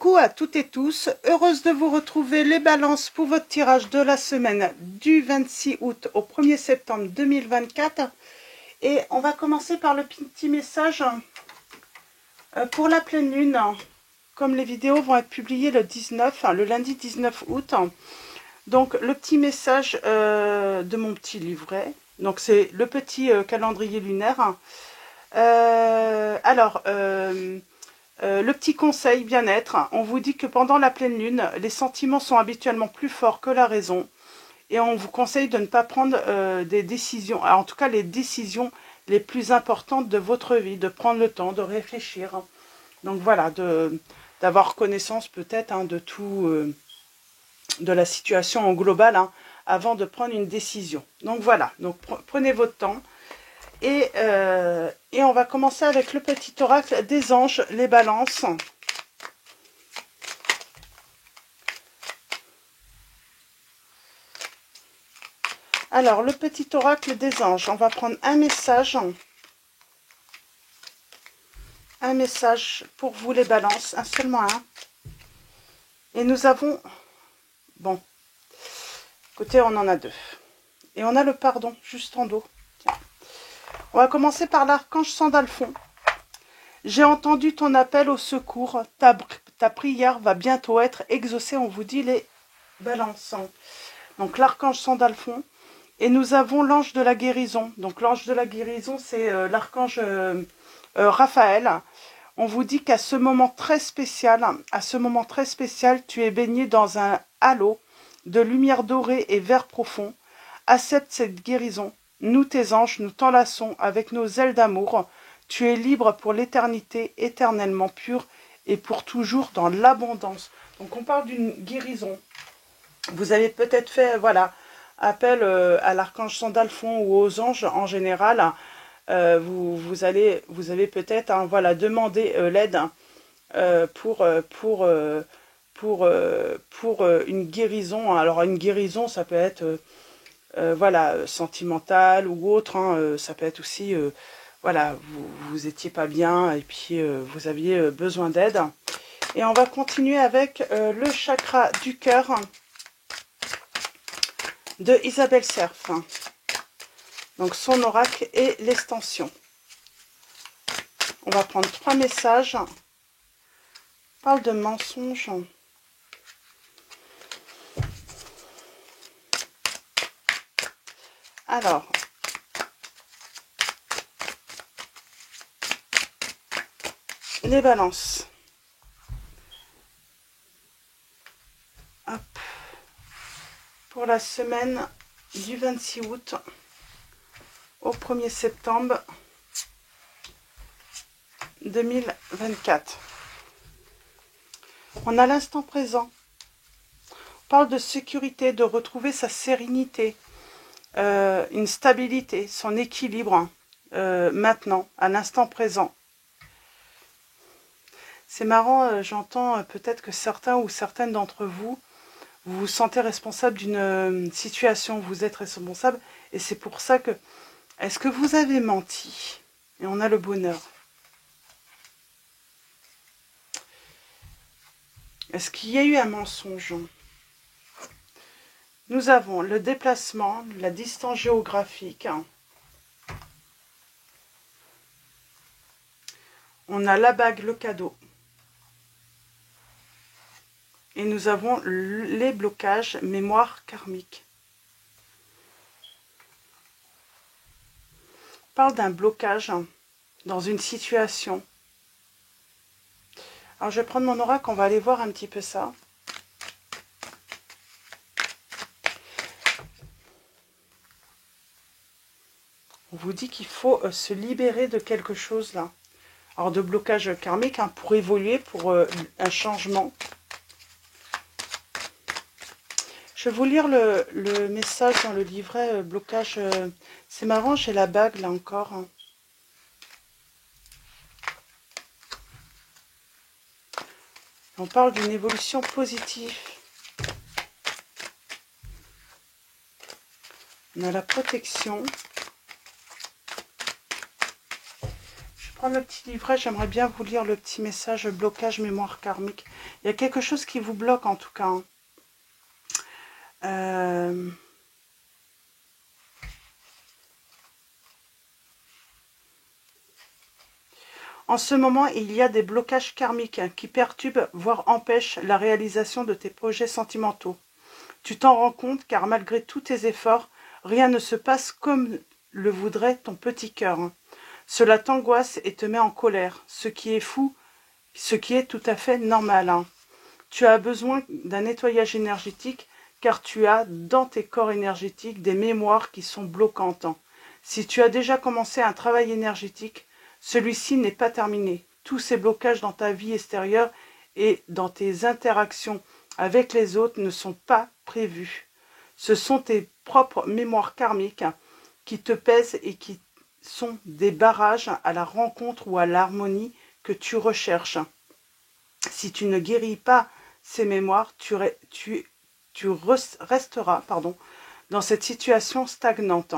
Coucou à toutes et tous, heureuse de vous retrouver les balances pour votre tirage de la semaine du 26 août au 1er septembre 2024. Et on va commencer par le petit message pour la pleine lune. Comme les vidéos vont être publiées le 19, le lundi 19 août. Donc le petit message de mon petit livret. Donc c'est le petit calendrier lunaire. Le petit conseil bien-être, on vous dit que pendant la pleine lune, les sentiments sont habituellement plus forts que la raison et on vous conseille de ne pas prendre des décisions, en tout cas les décisions les plus importantes de votre vie, de prendre le temps de réfléchir. Donc voilà, d'avoir connaissance peut-être de tout, de la situation en global avant de prendre une décision. Donc voilà, donc prenez votre temps. Et on va commencer avec le petit oracle des anges, les balances. Alors, le petit oracle des anges, on va prendre un message pour vous les balances, seulement un. Et nous avons, bon, écoutez, on en a deux. Et on a le pardon, juste en dos. Tiens. On va commencer par l'archange Sandalphon. J'ai entendu ton appel au secours. Ta prière va bientôt être exaucée. On vous dit les balances. Donc l'archange Sandalphon. Et nous avons l'ange de la guérison. Donc l'ange de la guérison, c'est l'archange Raphaël. On vous dit qu'à ce moment très spécial, tu es baigné dans un halo de lumière dorée et vert profond. Accepte cette guérison. Nous, tes anges, nous t'enlaçons avec nos ailes d'amour. Tu es libre pour l'éternité, éternellement pure et pour toujours dans l'abondance. Donc on parle d'une guérison. Vous avez peut-être fait, voilà, appel à l'archange Sandalphon ou aux anges en général. Vous avez peut-être voilà, demandé l'aide pour une guérison. Alors une guérison, ça peut être voilà, sentimentale ou autre. Ça peut être aussi voilà, vous étiez pas bien et puis vous aviez besoin d'aide. Et on va continuer avec le chakra du cœur de Isabelle Cerf. Donc son oracle et l'extension. On va prendre 3 messages. On parle de mensonges. Alors, les balances. Hop. Pour la semaine du 26 août au 1er septembre 2024. On a l'instant présent. On parle de sécurité, de retrouver sa sérénité, une stabilité, son équilibre maintenant, à l'instant présent. C'est marrant, j'entends peut-être que certains ou certaines d'entre vous, vous vous sentez responsable d'une situation, vous êtes responsable, et c'est pour ça que, est-ce que vous avez menti? Et on a le bonheur. Est-ce qu'il y a eu un mensonge? Nous avons le déplacement, la distance géographique. On a la bague, le cadeau. Et nous avons les blocages, mémoire karmique. On parle d'un blocage dans une situation. Alors je vais prendre mon oracle, on va aller voir un petit peu ça. On vous dit qu'il faut se libérer de quelque chose là. Alors de blocage karmique pour évoluer, pour un changement. Je vais vous lire le message dans le livret blocage. C'est marrant, j'ai la bague là encore. On parle d'une évolution positive. On a la protection. Je prendre le petit livret, j'aimerais bien vous lire le petit message blocage mémoire karmique. Il y a quelque chose qui vous bloque en tout cas. Hein. En ce moment, il y a des blocages karmiques qui perturbent, voire empêchent la réalisation de tes projets sentimentaux. Tu t'en rends compte car malgré tous tes efforts, rien ne se passe comme le voudrait ton petit cœur. Cela t'angoisse et te met en colère, ce qui est fou, ce qui est tout à fait normal. Tu as besoin d'un nettoyage énergétique car tu as dans tes corps énergétiques des mémoires qui sont bloquantes. Si tu as déjà commencé un travail énergétique, celui-ci n'est pas terminé. Tous ces blocages dans ta vie extérieure et dans tes interactions avec les autres ne sont pas prévus. Ce sont tes propres mémoires karmiques qui te pèsent et qui sont des barrages à la rencontre ou à l'harmonie que tu recherches. Si tu ne guéris pas ces mémoires, tu resteras dans cette situation stagnante,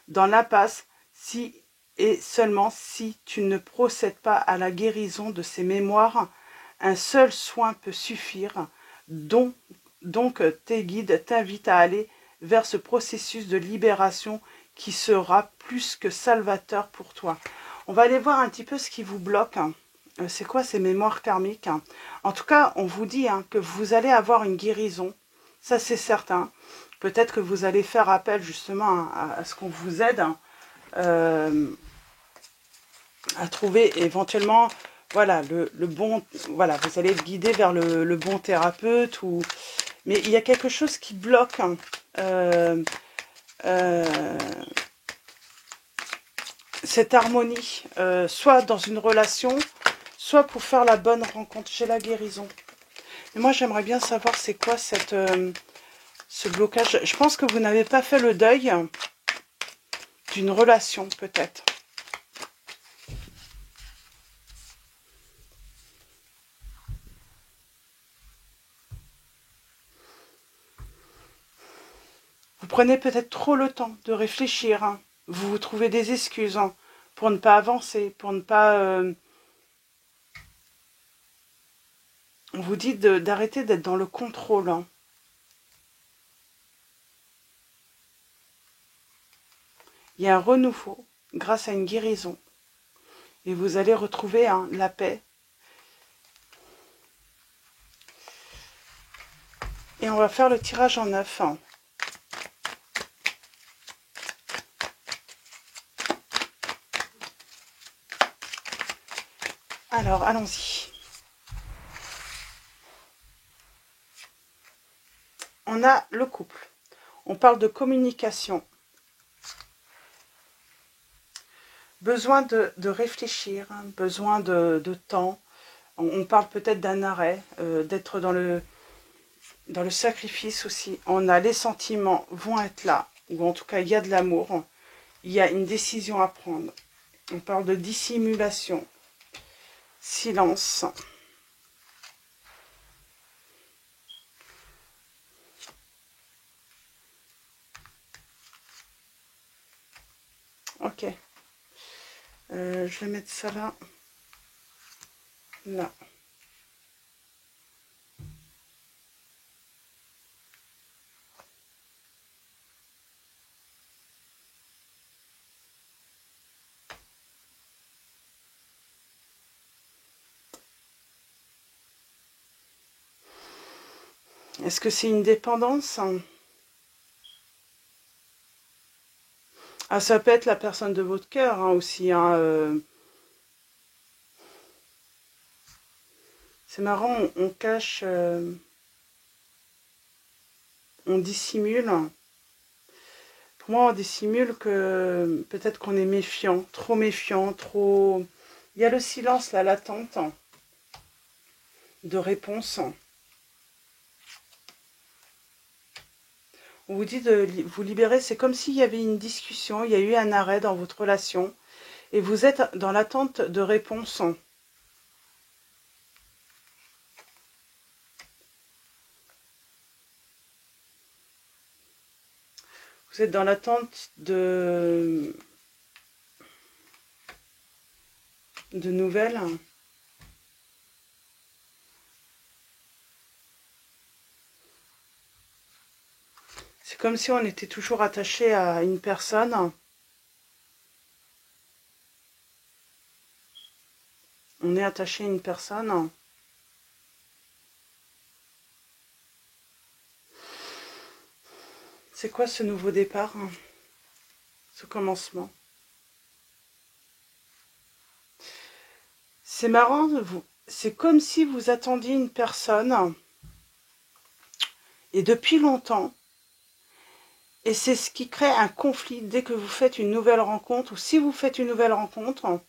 dans l'impasse, si et seulement si tu ne procèdes pas à la guérison de ces mémoires. Un seul soin peut suffire, donc tes guides t'invitent à aller vers ce processus de libération qui sera plus que salvateur pour toi. On va aller voir un petit peu ce qui vous bloque. C'est quoi ces mémoires karmiques? En tout cas, on vous dit que vous allez avoir une guérison. Ça, c'est certain. Peut-être que vous allez faire appel justement à ce qu'on vous aide à trouver éventuellement voilà, le bon... Voilà, vous allez être guidé vers le bon thérapeute. Mais il y a quelque chose qui bloque. Cette harmonie, soit dans une relation, soit pour faire la bonne rencontre. J'ai la guérison. Et moi, j'aimerais bien savoir c'est quoi ce blocage. Je pense que vous n'avez pas fait le deuil d'une relation, peut-être. Vous prenez peut-être trop le temps de réfléchir. Vous vous trouvez des excuses pour ne pas avancer, pour ne pas... On vous dit d'arrêter d'être dans le contrôle. Il y a un renouveau grâce à une guérison. Et vous allez retrouver la paix. Et on va faire le tirage en 9. Alors, allons-y. On a le couple. On parle de communication. Besoin de réfléchir, besoin de temps. On parle peut-être d'un arrêt, d'être dans le sacrifice aussi. On a les sentiments vont être là, ou en tout cas il y a de l'amour. Il y a une décision à prendre. On parle de dissimulation, silence. Ok. Je vais mettre ça là. Là. Est-ce que c'est une dépendance? Ah, ça peut être la personne de votre cœur aussi. C'est marrant, on cache, on dissimule. Pour moi, on dissimule que peut-être qu'on est méfiant, trop... Il y a le silence, là, l'attente de réponse. On vous dit de vous libérer, c'est comme s'il y avait une discussion, il y a eu un arrêt dans votre relation et vous êtes dans l'attente de réponse. Vous êtes dans l'attente de... de nouvelles. C'est comme si on était toujours attaché à une personne. On est attaché à une personne. C'est quoi ce nouveau départ? Ce commencement? C'est marrant, c'est comme si vous attendiez une personne, et depuis longtemps, et c'est ce qui crée un conflit dès que vous faites une nouvelle rencontre, ou si vous faites une nouvelle rencontre,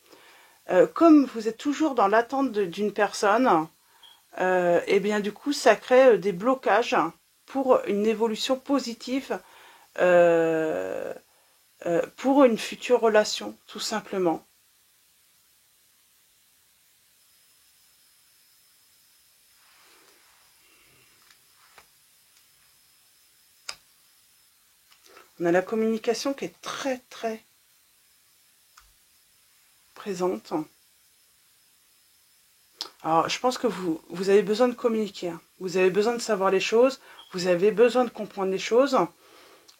comme vous êtes toujours dans l'attente d'une personne, et bien du coup ça crée des blocages pour une évolution positive, pour une future relation, tout simplement. On a la communication qui est très très présente. Alors, je pense que vous avez besoin de communiquer. Hein. Vous avez besoin de savoir les choses. Vous avez besoin de comprendre les choses.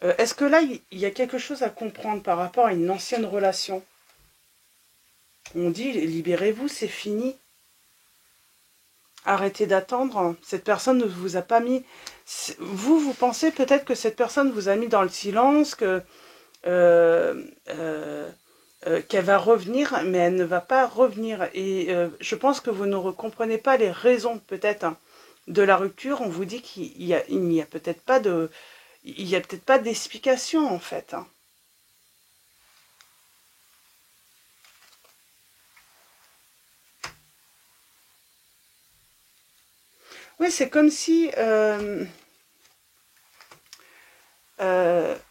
Est-ce que là, il y a quelque chose à comprendre par rapport à une ancienne relation? On dit, libérez-vous, c'est fini. Arrêtez d'attendre. Cette personne ne vous a pas mis... Vous pensez peut-être que cette personne vous a mis dans le silence, que... qu'elle va revenir, mais elle ne va pas revenir. Et je pense que vous ne comprenez pas les raisons peut-être hein, de la rupture. On vous dit qu'il n'y a peut-être pas de, il y a peut-être pas d'explication en fait. Hein. Oui, c'est comme si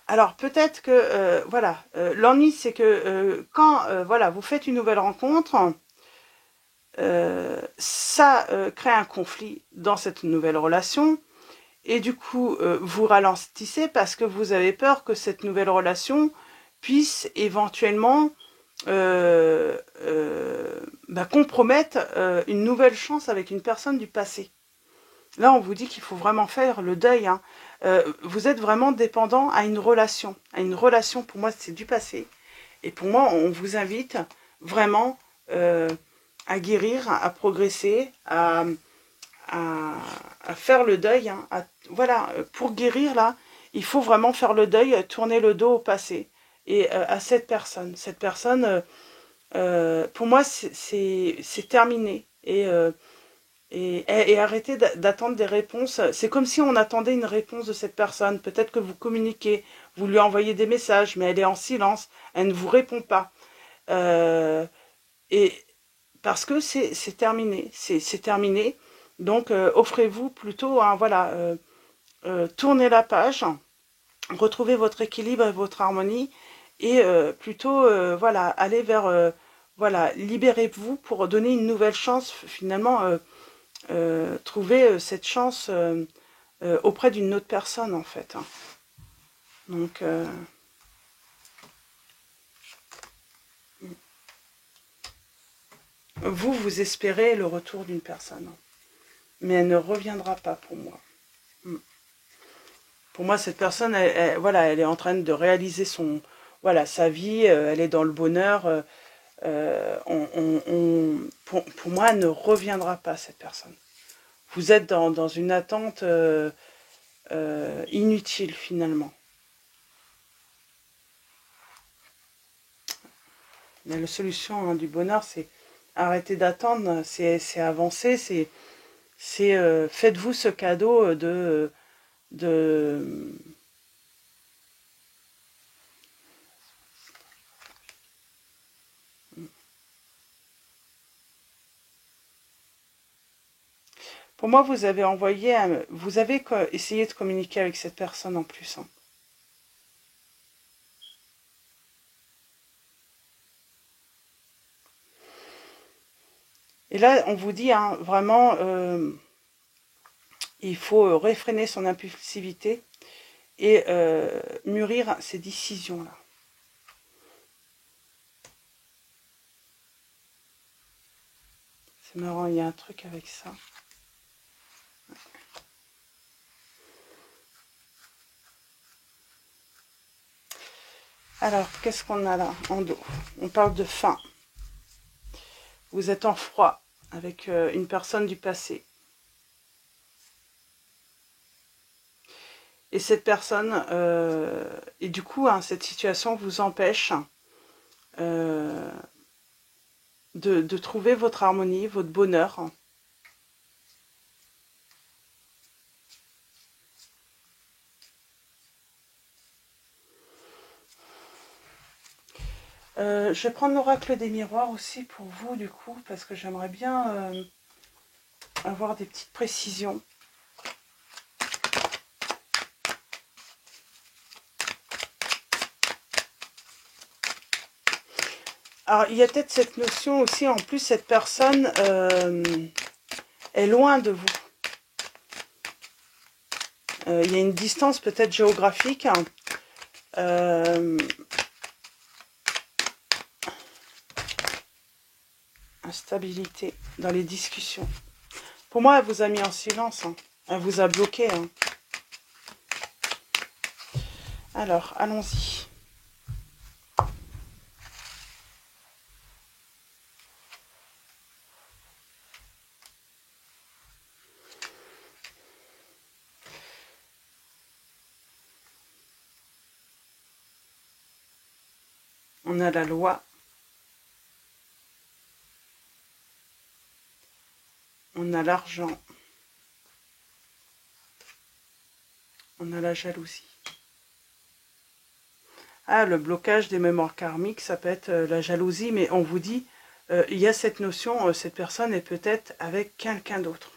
alors peut-être que voilà, l'ennui c'est que quand voilà vous faites une nouvelle rencontre, ça crée un conflit dans cette nouvelle relation et du coup vous ralentissez parce que vous avez peur que cette nouvelle relation puisse éventuellement compromettre une nouvelle chance avec une personne du passé. Là, on vous dit qu'il faut vraiment faire le deuil. Hein. Vous êtes vraiment dépendant à une relation. À une relation, pour moi, c'est du passé. Et pour moi, on vous invite vraiment à guérir, à progresser, à faire le deuil. Hein, voilà, pour guérir, là, il faut vraiment faire le deuil, tourner le dos au passé. Et à cette personne. Cette personne, pour moi, c'est terminé. Et arrêtez d'attendre des réponses. C'est comme si on attendait une réponse de cette personne. Peut-être que vous communiquez, vous lui envoyez des messages, mais elle est en silence, elle ne vous répond pas. Et parce que c'est terminé, c'est terminé. Donc offrez-vous plutôt, hein, voilà, tournez la page, retrouvez votre équilibre et votre harmonie, et plutôt, voilà, allez vers, voilà, libérez-vous pour donner une nouvelle chance finalement. Trouver cette chance auprès d'une autre personne en fait. Hein. Donc vous espérez le retour d'une personne, mais elle ne reviendra pas pour moi. Pour moi, cette personne, voilà, elle est en train de réaliser voilà, sa vie, elle est dans le bonheur. Pour moi, elle ne reviendra pas cette personne. Vous êtes dans une attente inutile finalement. Mais la solution hein, du bonheur, c'est arrêter d'attendre, c'est avancer, c'est faites-vous ce cadeau de Pour moi, vous avez vous avez essayé de communiquer avec cette personne en plus. Hein. Et là, on vous dit hein, vraiment, il faut réfréner son impulsivité et mûrir ses décisions-là. C'est marrant, il y a un truc avec ça. Alors, qu'est-ce qu'on a là en dos? On parle de faim. Vous êtes en froid avec une personne du passé. Et cette personne, et du coup, hein, cette situation vous empêche de trouver votre harmonie, votre bonheur. Je vais prendre l'oracle des miroirs aussi pour vous, du coup, parce que j'aimerais bien avoir des petites précisions. Alors, il y a peut-être cette notion aussi, en plus, cette personne est loin de vous. Il y a une distance peut-être géographique. Instabilité dans les discussions. Pour moi, elle vous a mis en silence. Hein. Elle vous a bloqué. Hein. Alors, allons-y. On a la loi. On a l'argent. On a la jalousie. Ah, le blocage des mémoires karmiques, ça peut être la jalousie, mais on vous dit, il y a cette notion, cette personne est peut-être avec quelqu'un d'autre.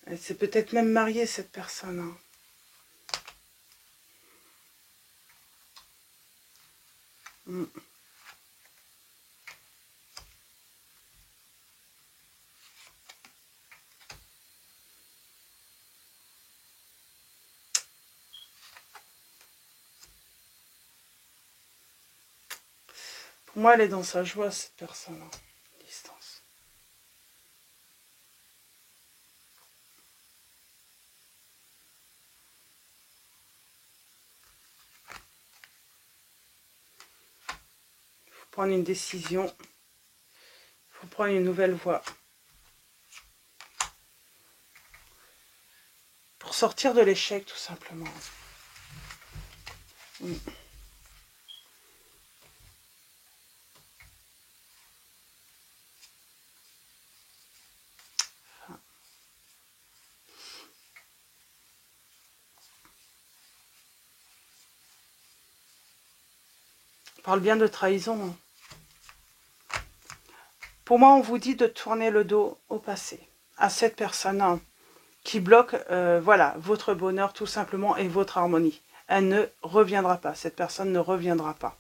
Elle s'est peut-être même mariée, cette personne. Hein. Mm. Pour moi, elle est dans sa joie, cette personne. Hein. Distance. Il faut prendre une décision. Il faut prendre une nouvelle voie. Pour sortir de l'échec, tout simplement. Mm. On parle bien de trahison. Hein. Pour moi, on vous dit de tourner le dos au passé, à cette personne hein, qui bloque voilà, votre bonheur tout simplement et votre harmonie. Elle ne reviendra pas, cette personne ne reviendra pas.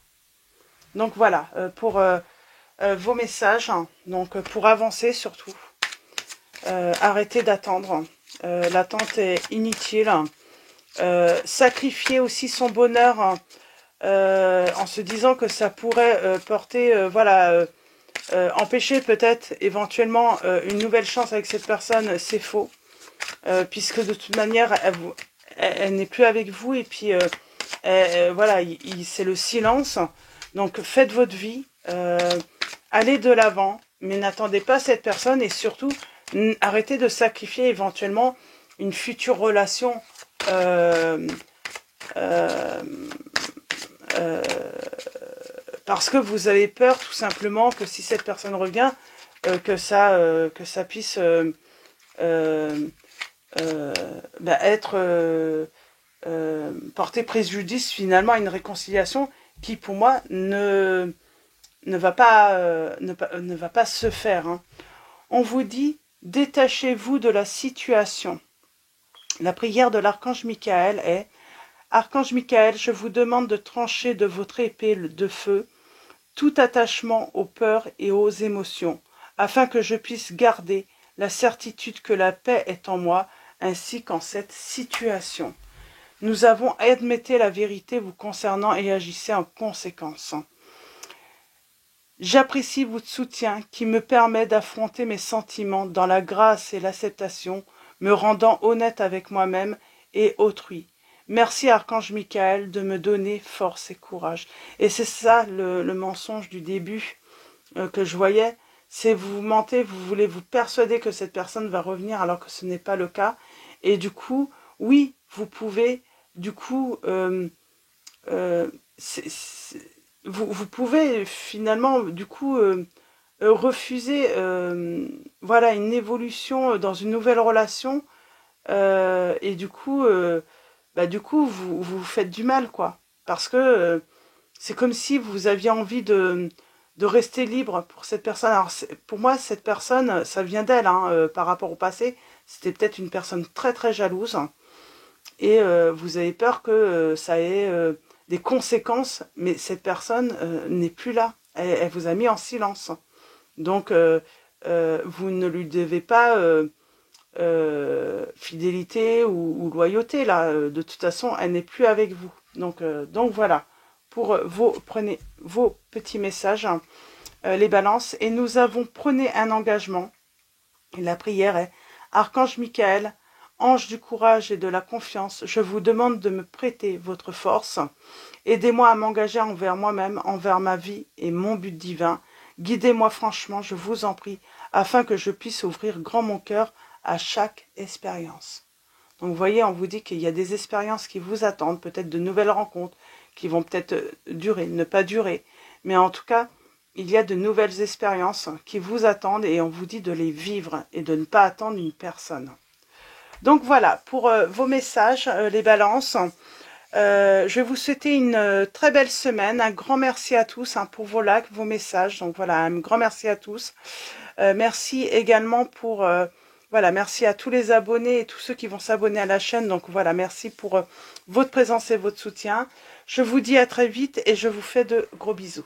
Donc voilà, pour vos messages, hein, donc pour avancer surtout, arrêtez d'attendre, l'attente est inutile, sacrifier aussi son bonheur en se disant que ça pourrait porter, voilà, empêcher peut-être éventuellement une nouvelle chance avec cette personne, c'est faux. Puisque de toute manière, elle n'est plus avec vous et puis voilà, c'est le silence. Donc faites votre vie, allez de l'avant, mais n'attendez pas cette personne et surtout arrêtez de sacrifier éventuellement une future relation parce que vous avez peur tout simplement que si cette personne revient, que ça puisse être porter préjudice finalement à une réconciliation qui pour moi ne va pas se faire. Hein. On vous dit, détachez-vous de la situation. La prière de l'archange Michael est: Archange Michael, je vous demande de trancher de votre épée de feu tout attachement aux peurs et aux émotions, afin que je puisse garder la certitude que la paix est en moi, ainsi qu'en cette situation. Nous avons admettez la vérité vous concernant et agissez en conséquence. J'apprécie votre soutien qui me permet d'affronter mes sentiments dans la grâce et l'acceptation, me rendant honnête avec moi-même et autrui. Merci Archange Michael de me donner force et courage. Et c'est ça le mensonge du début que je voyais, c'est vous mentez, vous voulez vous persuader que cette personne va revenir alors que ce n'est pas le cas. Et du coup, oui, vous pouvez, du coup, vous pouvez finalement, du coup, refuser voilà, une évolution dans une nouvelle relation et du coup, vous vous faites du mal, quoi. Parce que c'est comme si vous aviez envie de rester libre pour cette personne. Alors, pour moi, cette personne, ça vient d'elle, hein, par rapport au passé. C'était peut-être une personne très très jalouse. Et vous avez peur que ça ait des conséquences, mais cette personne n'est plus là. Elle vous a mis en silence. Donc, vous ne lui devez pas fidélité ou loyauté, là. De toute façon, elle n'est plus avec vous. Donc voilà. Prenez vos petits messages, les balances, et nous avons prenez un engagement. Et la prière est: Archange Michael, ange du courage et de la confiance, je vous demande de me prêter votre force. Aidez-moi à m'engager envers moi-même, envers ma vie et mon but divin. Guidez-moi franchement, je vous en prie, afin que je puisse ouvrir grand mon cœur à chaque expérience. Donc vous voyez, on vous dit qu'il y a des expériences qui vous attendent, peut-être de nouvelles rencontres, qui vont peut-être durer, ne pas durer. Mais en tout cas, il y a de nouvelles expériences qui vous attendent et on vous dit de les vivre et de ne pas attendre une personne. Donc voilà, pour vos messages, les balances. Je vais vous souhaiter une très belle semaine. Un grand merci à tous pour vos likes, vos messages. Donc voilà, un grand merci à tous. Merci également pour... voilà, merci à tous les abonnés et tous ceux qui vont s'abonner à la chaîne. Donc voilà, merci pour votre présence et votre soutien. Je vous dis à très vite et je vous fais de gros bisous.